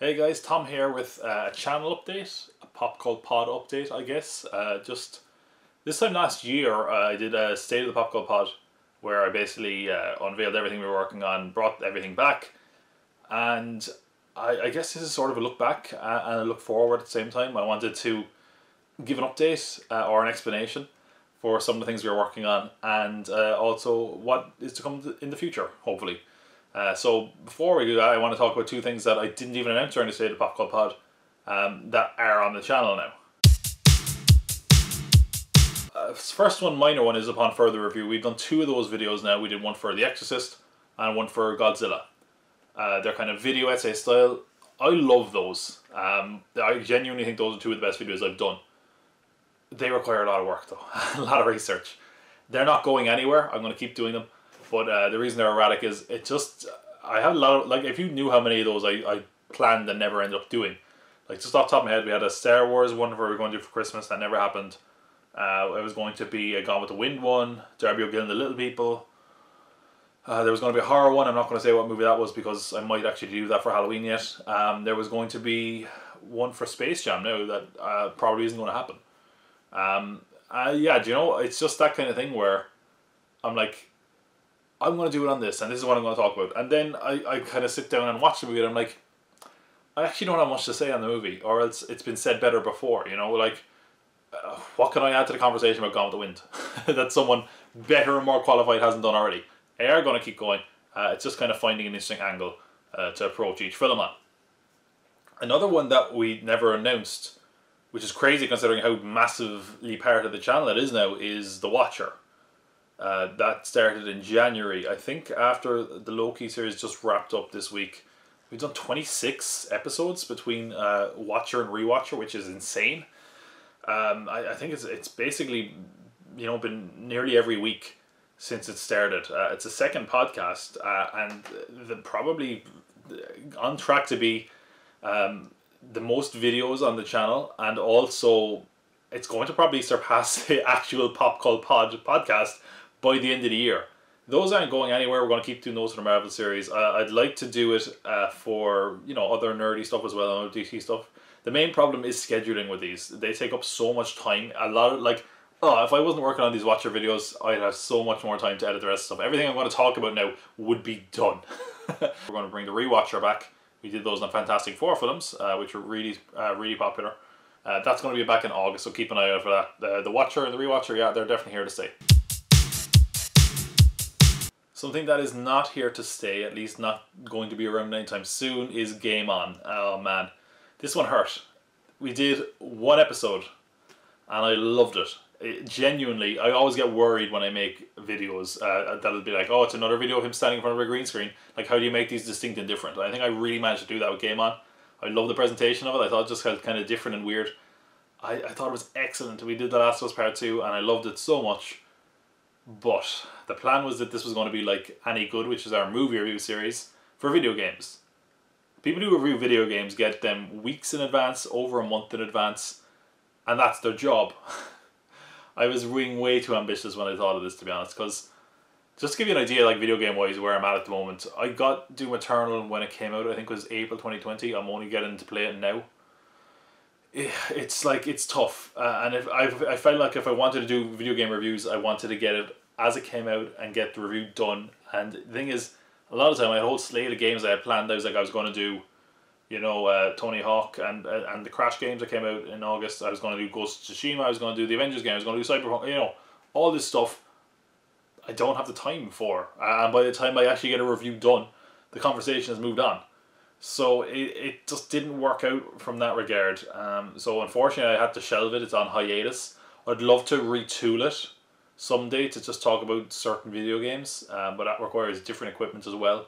Hey guys, Tom here with a channel update, a Pop Called Pod update, I guess. Just this time last year, I did a State of the Pop Called Pod where I basically unveiled everything we were working on, brought everything back, and I guess this is sort of a look back and a look forward at the same time. I wanted to give an update or an explanation for some of the things we were working on, and also what is to come in the future, hopefully. So before we do that, I want to talk about two things that I didn't even announce during the State of Pop Called Pod that are on the channel now. First one, minor one, is upon further review. We've done two of those videos now. We did one for The Exorcist and one for Godzilla. They're kind of video essay style. I love those. I genuinely think those are two of the best videos I've done. They require a lot of work though, a lot of research. They're not going anywhere. I'm going to keep doing them. But the reason they're erratic is it just, I had a lot of, like, if you knew how many of those I planned and never ended up doing. Like, just off the top of my head, we had a Star Wars one we were going to do for Christmas that never happened. It was going to be a Gone with the Wind one, Darby O'Gill and the Little People. There was going to be a horror one. I'm not going to say what movie that was because I might actually do that for Halloween yet. There was going to be one for Space Jam now that probably isn't going to happen. Yeah, do you know, it's just that kind of thing where I'm like, I'm going to do it on this, and this is what I'm going to talk about. And then I kind of sit down and watch the movie, and I'm like, I actually don't have much to say on the movie, or else it's been said better before, you know? Like, what can I add to the conversation about Gone with the Wind that someone better and more qualified hasn't done already? They are going to keep going. It's just kind of finding an interesting angle to approach each film on. Another one that we never announced, which is crazy considering how massively part of the channel it is now, is The Watcher. That started in January. I think after the Loki series just wrapped up this week. We've done 26 episodes between Watcher and Rewatcher, which is insane. I think it's basically, you know, been nearly every week since it started. It's a second podcast, and probably on track to be the most videos on the channel, and also it's going to probably surpass the actual Pop Called Pod podcast by the end of the year. Those aren't going anywhere. We're going to keep doing those for the Marvel series. I'd like to do it for, you know, other nerdy stuff as well, and DC stuff. The main problem is scheduling with these. They take up so much time. A lot of, like, if I wasn't working on these Watcher videos, I'd have so much more time to edit the rest of stuff. Everything I'm going to talk about now would be done. We're going to bring the Rewatcher back. We did those on Fantastic Four films, which were really popular. That's going to be back in August, so keep an eye out for that. The Watcher and the Rewatcher, yeah, they're definitely here to stay. Something that is not here to stay, at least not going to be around anytime soon, is Game On. Oh man, this one hurt. We did one episode and I loved it. Genuinely, I always get worried when I make videos that'll be like, oh, it's another video of him standing in front of a green screen. Like, how do you make these distinct and different? I think I really managed to do that with Game On. I love the presentation of it. I thought it just felt kind of different and weird. I thought it was excellent. We did The Last of Us Part 2 and I loved it so much. But the plan was that this was going to be like Any Good, which is our movie review series, for video games. People who review video games get them weeks in advance, over a month in advance, and that's their job. I was being way too ambitious when I thought of this, to be honest, because just to give you an idea, like video game wise, where I'm at the moment, I got Doom Eternal when it came out. I think it was April 2020. I'm only getting to play it now. It's like, it's tough, and if I felt like if I wanted to do video game reviews, I wanted to get it as it came out and get the review done. And the thing is, a lot of the time I had a whole slate of games I had planned. I was like, I was going to do, you know, Tony Hawk and the Crash games that came out in August. I was going to do Ghost of Tsushima. I was going to do the Avengers game. I was going to do Cyberpunk. You know, all this stuff I don't have the time for. And by the time I actually get a review done, the conversation has moved on. So it just didn't work out from that regard. So unfortunately I had to shelve it. It's on hiatus. I'd love to retool it someday to just talk about certain video games, but that requires different equipment as well,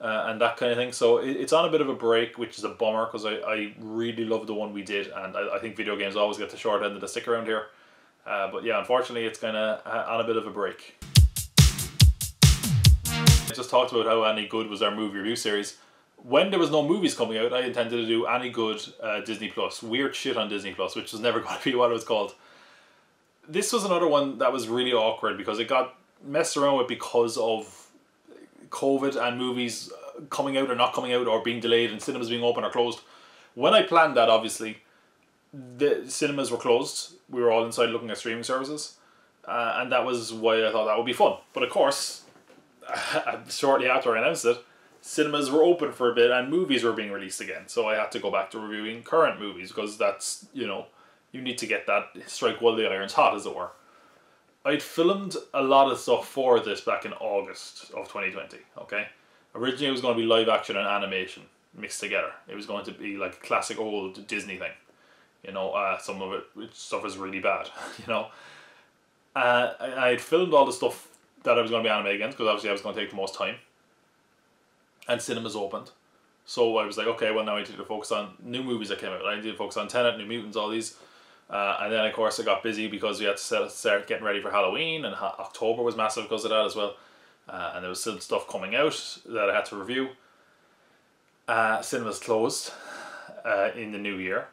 and that kind of thing. So it's on a bit of a break, which is a bummer because I really love the one we did, and I think video games always get the short end of the stick around here. But yeah, unfortunately it's kind of on a bit of a break. I just talked about how Any Good was our movie review series. When there was no movies coming out, I intended to do Any Good Disney Plus. Weird shit on Disney Plus, which was never going to be what it was called. This was another one that was really awkward because it got messed around with because of COVID and movies coming out or not coming out, or being delayed, and cinemas being open or closed. When I planned that, obviously, the cinemas were closed. We were all inside looking at streaming services, and that was why I thought that would be fun. But of course, shortly after I announced it, cinemas were open for a bit and movies were being released again. So I had to go back to reviewing current movies, because that's, you know, you need to get that strike while the iron's hot, as it were. I'd filmed a lot of stuff for this back in August of 2020, okay? Originally it was going to be live action and animation mixed together. It was going to be like a classic old Disney thing. You know, some of it stuff is really bad, you know. I'd filmed all the stuff that I was going to be animated against, because obviously I was going to take the most time. And cinemas opened. So I was like, okay, well now I need to focus on new movies that came out. I need to focus on Tenet, New Mutants, all these. And then of course I got busy because we had to start getting ready for Halloween, and October was massive because of that as well. And there was still stuff coming out that I had to review. Cinemas closed in the new year.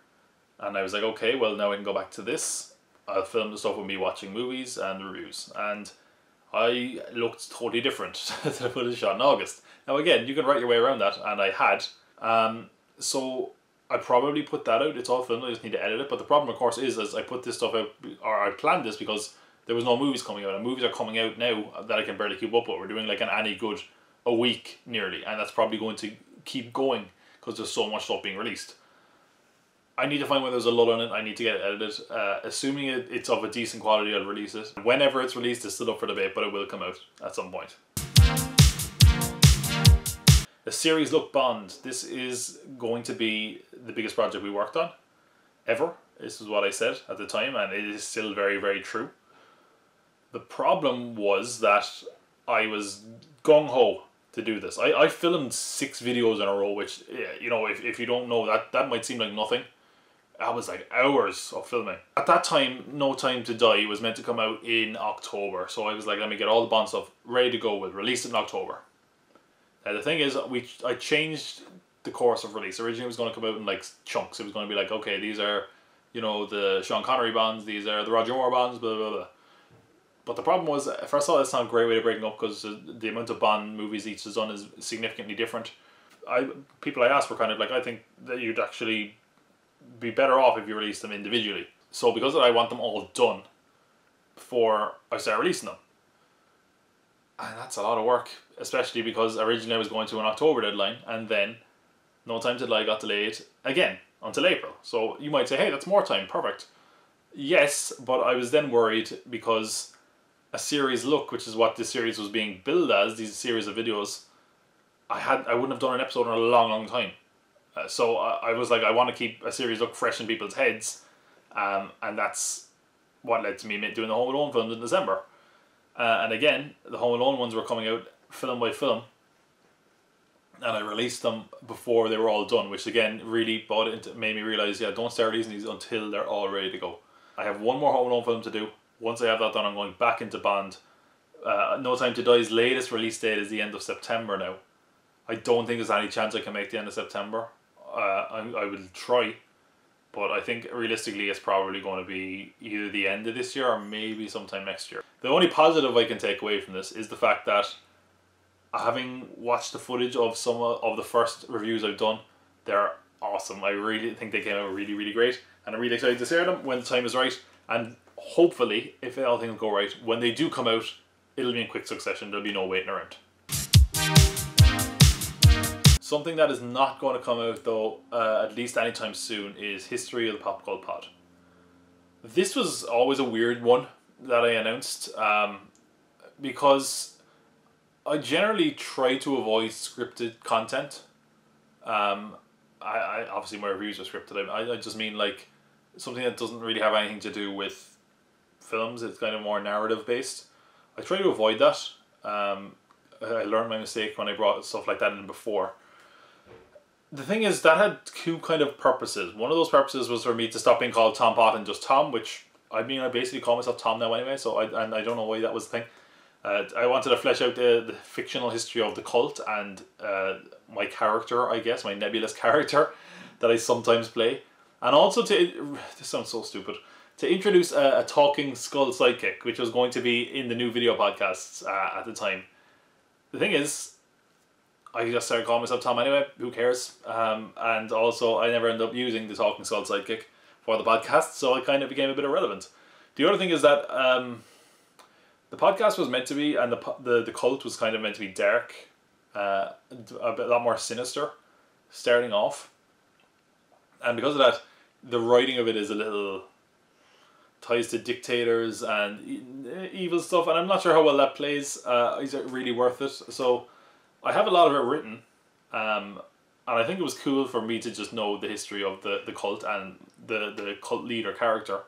And I was like, okay, well now I can go back to this. I'll film the stuff with me watching movies and reviews. And I looked totally different to the footage shot in August. Now again, you can write your way around that, and I had. So I probably put that out. It's all filmed, I just need to edit it. But the problem, of course, is I put this stuff out, or I planned this because there was no movies coming out. And movies are coming out now that I can barely keep up with. We're doing like an Annie Good a week nearly. And that's probably going to keep going because there's so much stuff being released. I need to find where there's a lull on it. I need to get it edited. Assuming it's of a decent quality, I'll release it. Whenever it's released, it's still up for debate, but it will come out at some point. The series Look Bond. This is going to be the biggest project we worked on ever. This is what I said at the time, and it is still very, very true. The problem was that I was gung-ho to do this. I filmed 6 videos in a row, which, you know, if you don't know, that might seem like nothing. That was like hours of filming. At that time, No Time to Die was meant to come out in October. So I was like, let me get all the Bond stuff ready to go. We'll release it in October. Now the thing is, I changed the course of release. Originally it was going to come out in like chunks. It was going to be like, okay, these are, you know, the Sean Connery Bonds, these are the Roger Moore Bonds, blah, blah, blah. But the problem was, first of all, it's not a great way to break them up because the amount of Bond movies each has done is significantly different. People I asked were kind of like, I think that you'd actually be better off if you release them individually. So because of that, I want them all done before I start releasing them. And that's a lot of work, especially because originally I was going to an October deadline, and then No Time to Die got delayed again until April. So you might say, hey, that's more time, perfect. Yes, but I was then worried because a series look, which is what this series was being billed as, these series of videos, I wouldn't have done an episode in a long, long time. So I was like, I want to keep a series look fresh in people's heads, and that's what led to me doing the Home Alone films in December. And again, the Home Alone ones were coming out film by film, and I released them before they were all done, which again really made me realise, yeah, don't start releasing these until they're all ready to go. I have one more Home Alone film to do. Once I have that done, I'm going back into Bond. No Time to Die's latest release date is the end of September now. I don't think there's any chance I can make the end of September. I will try, but I think realistically it's probably going to be either the end of this year or maybe sometime next year. The only positive I can take away from this is the fact that, having watched the footage of some of the first reviews I've done, they're awesome. I really think they came out really, really great, and I'm really excited to share them when the time is right. And hopefully, if all things go right, when they do come out, it'll be in quick succession. There'll be no waiting around. Something that is not going to come out though, at least anytime soon, is History of the Pop Cult Pod. This was always a weird one that I announced, because I generally try to avoid scripted content. I obviously my reviews are scripted. I just mean like something that doesn't really have anything to do with films. It's kind of more narrative based. I try to avoid that. I learned my mistake when I brought stuff like that in before. The thing is, that had 2 kind of purposes. One of those purposes was for me to stop being called Tompott and just Tom, which, I mean, I basically call myself Tom now anyway, so I don't know why that was the thing. I wanted to flesh out the fictional history of the cult and my character, I guess, my nebulous character that I sometimes play. And also to, this sounds so stupid, to introduce a talking skull sidekick, which was going to be in the new video podcasts at the time. The thing is, I just started calling myself Tom anyway, who cares? And also I never ended up using the Talking Skull sidekick for the podcast, so it kind of became a bit irrelevant. The other thing is that the podcast was meant to be, and the cult was kind of meant to be dark, a lot more sinister, starting off. And because of that, the writing of it is a little ties to dictators and evil stuff, and I'm not sure how well that plays. Is it really worth it? So I have a lot of it written, and I think it was cool for me to just know the history of the cult and the cult leader character.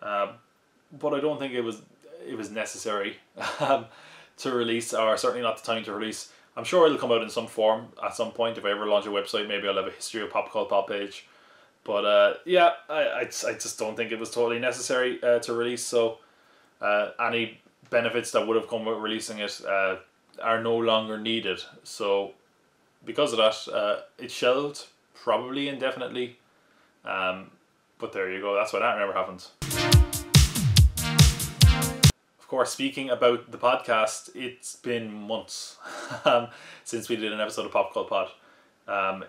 But I don't think it was necessary to release, or certainly not the time to release. I'm sure it'll come out in some form at some point. If I ever launch a website, maybe I'll have a history of Pop Cult Pop page. But yeah, I just don't think it was totally necessary to release. So any benefits that would have come with releasing it are no longer needed. So because of that, it's shelved, probably indefinitely. But there you go, that's why that never happened. Of course, speaking about the podcast, it's been months since we did an episode of Pop Cult Pod.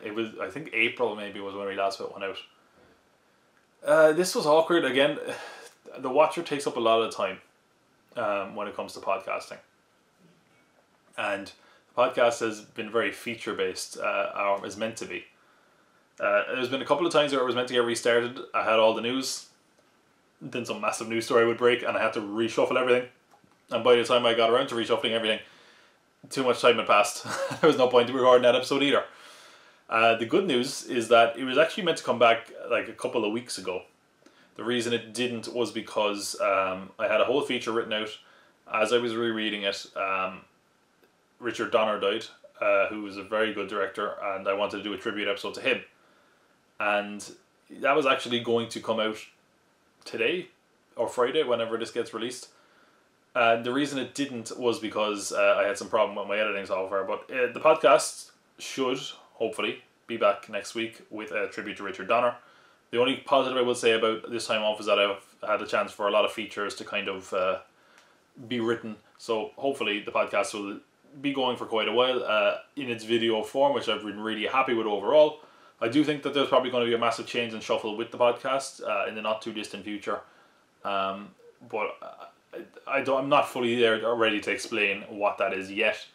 It was, I think April maybe was when we last put one out. This was awkward again. The Watcher takes up a lot of the time when it comes to podcasting. And the podcast has been very feature based, or is meant to be. There's been a couple of times where it was meant to get restarted. I had all the news, then some massive news story would break and I had to reshuffle everything. And by the time I got around to reshuffling everything, too much time had passed. There was no point in recording that episode either. The good news is that it was actually meant to come back like a couple of weeks ago. The reason it didn't was because I had a whole feature written out. As I was rereading it, Richard Donner died, who was a very good director, and I wanted to do a tribute episode to him. And that was actually going to come out today or Friday, whenever this gets released. The reason it didn't was because I had some problem with my editing software. But the podcast should hopefully be back next week with a tribute to Richard Donner. The only positive I will say about this time off is that I've had a chance for a lot of features to kind of be written. So hopefully the podcast will be going for quite a while in its video form, which I've been really happy with overall. I do think that there's probably going to be a massive change and shuffle with the podcast in the not too distant future. But I'm not fully there or ready to explain what that is yet.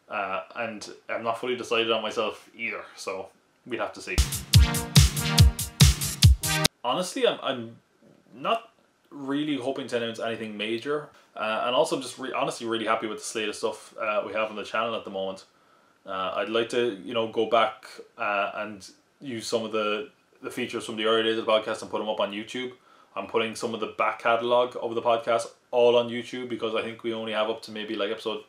And I'm not fully decided on myself either, so we'd have to see. Honestly, I'm not really hoping to announce anything major, and also I'm just honestly really happy with the slate of stuff we have on the channel at the moment. I'd like to go back and use some of the features from the early days of the podcast and put them up on YouTube. I'm putting some of the back catalogue of the podcast all on YouTube because I think we only have up to maybe like episode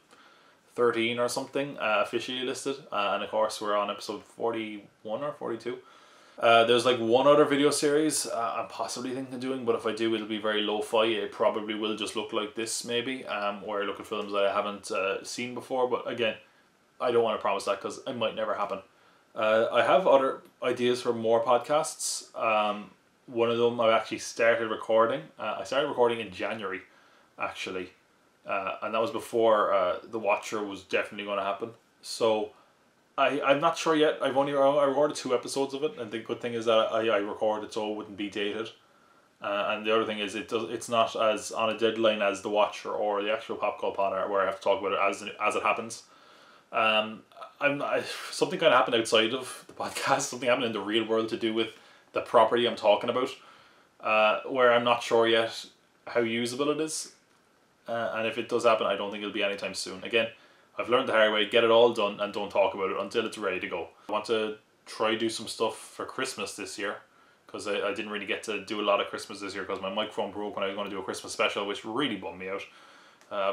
13 or something officially listed, and of course we're on episode 41 or 42. There's like one other video series I'm possibly thinking of doing, but if I do, it'll be very lo-fi. It probably will just look like this maybe, where I look at films that I haven't seen before. But again, I don't want to promise that because it might never happen. I have other ideas for more podcasts. One of them I've actually started recording. I started recording in January, actually. And that was before The Watcher was definitely going to happen. So I'm not sure yet. I recorded 2 episodes of it, and the good thing is that I recorded so it wouldn't be dated. And the other thing is it's not as on a deadline as The Watcher or the actual Pop Cult Pod, where I have to talk about it as it happens. Something kind of happened outside of the podcast. Something happened in the real world to do with the property I'm talking about, where I'm not sure yet how usable it is. And if it does happen, I don't think it'll be anytime soon. Again, I've learned the hard way, get it all done and don't talk about it until it's ready to go. I want to try do some stuff for Christmas this year, because I didn't really get to do a lot of Christmas this year because my microphone broke when I was going to do a Christmas special, which really bummed me out,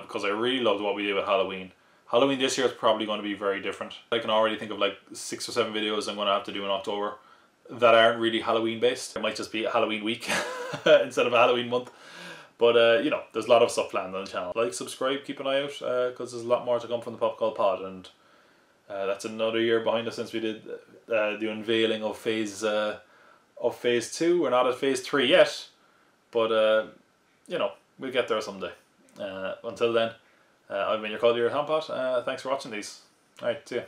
because I really loved what we did with Halloween. Halloween this year is probably going to be very different. I can already think of like 6 or 7 videos I'm going to have to do in October that aren't really Halloween based. It might just be a Halloween week instead of a Halloween month. But, there's a lot of stuff planned on the channel. Like, subscribe, keep an eye out, because there's a lot more to come from the Pop Cult Pod. And that's another year behind us since we did the unveiling of phase 2. We're not at phase 3 yet, but, we'll get there someday. Until then, I've been your colleague, Tompott. Thanks for watching these. Alright, see ya.